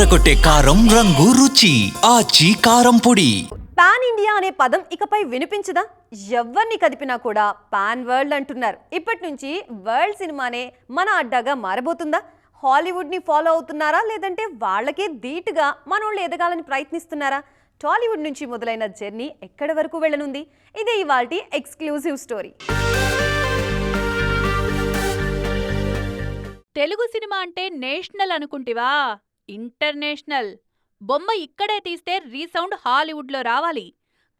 అదరగొట్టే కారం రంగు రుచి ఆచి కారం పొడి. పాన్ ఇండియా అనే పదం ఇకపై వినిపించదా? ఎవరిని కదిపినా కూడా పాన్ వరల్డ్ అంటున్నారు. ఇప్పటి నుంచి వరల్డ్ సినిమానే మన అడ్డాగా మారబోతుందా? హాలీవుడ్ని ఫాలో అవుతున్నారా, లేదంటే వాళ్ళకే ధీటుగా మనోళ్ళు ఎదగాలని ప్రయత్నిస్తున్నారా? టాలీవుడ్ నుంచి మొదలైన జర్నీ ఎక్కడి వరకు వెళ్ళనుంది? ఇదే ఇవాల్టి ఎక్స్క్లూజివ్ స్టోరీ. తెలుగు సినిమా అంటే నేషనల్ అనుకుంటివా? ఇంటర్నేషనల్. బొమ్మ ఇక్కడే తీస్తే రీసౌండ్ హాలీవుడ్లో రావాలి,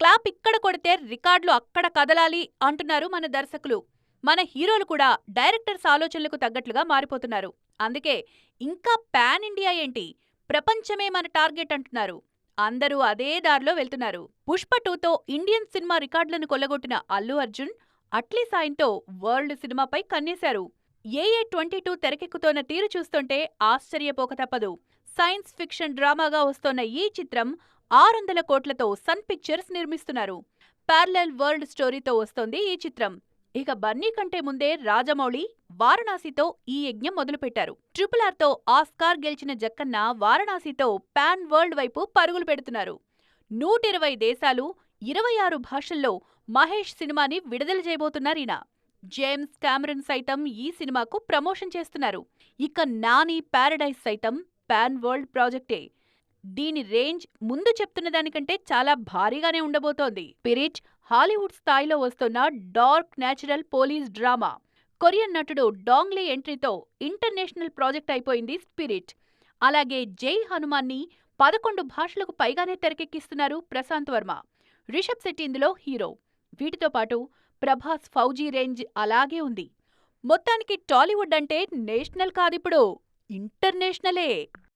క్లాప్ ఇక్కడ కొడితే రికార్డులు అక్కడ కదలాలి అంటున్నారు మన దర్శకులు. మన హీరోలు కూడా డైరెక్టర్స్ ఆలోచనలకు తగ్గట్లుగా మారిపోతున్నారు. అందుకే ఇంకా పాన్ ఇండియా ఏంటి, ప్రపంచమే మన టార్గెట్ అంటున్నారు. అందరూ అదే దారిలో వెళ్తున్నారు. పుష్ప 2తో ఇండియన్ సినిమా రికార్డులను కొల్లగొట్టిన అల్లు అర్జున్ అట్లీ సాయంతో వరల్డ్ సినిమాపై కన్నేశారు. ఏఏ 22 తెరకెక్కుతోన్న తీరు చూస్తుంటే ఆశ్చర్యపోక తప్పదు. సైన్స్ ఫిక్షన్ డ్రామాగా వస్తోన్న ఈ చిత్రం 600 కోట్లతో సన్ పిక్చర్స్ నిర్మిస్తున్నారు. ప్యారలల్ వరల్డ్ స్టోరీతో వస్తోంది ఈ చిత్రం. ఇక బన్నీ కంటే ముందే రాజమౌళి వారణాసితో ఈ యజ్ఞం మొదలుపెట్టారు. RRRతో ఆస్కార్ గెలిచిన జక్కన్న వారణాసితో పాన్ వరల్డ్ వైపు పరుగులు పెడుతున్నారు. 120 దేశాలు, 26 భాషల్లో మహేష్ సినిమాని విడుదల చేయబోతున్నారీయన. జేమ్స్ కామెరన్ సైతం ఈ సినిమాకు ప్రమోషన్ చేస్తున్నారు. ఇక నాని ప్యారడైజ్ సైతం పాన్ వరల్డ్ ప్రాజెక్టే. దీని రేంజ్ ముందు చెప్తున్న దానికంటే చాలా భారీగానే ఉండబోతోంది. స్పిరిట్ హాలీవుడ్ స్థాయిలో వస్తున్న dark natural police drama. Korean నటుడు డాంగ్ లీ ఎంట్రీతో ఇంటర్నేషనల్ ప్రాజెక్ట్ అయిపోయింది స్పిరిట్. అలాగే జై హనుమాన్ని 11 భాషలకు పైగానే తెరకెక్కిస్తున్నారు ప్రశాంత్ వర్మ. రిషబ్ శెట్టి ఇందులో హీరో. వీటితో పాటు ప్రభాస్ ఫౌజీ రేంజ్ అలాగే ఉంది. మొత్తానికి టాలీవుడ్ అంటే నేషనల్ కాదిప్పుడు, ఇంటర్నేషనలే.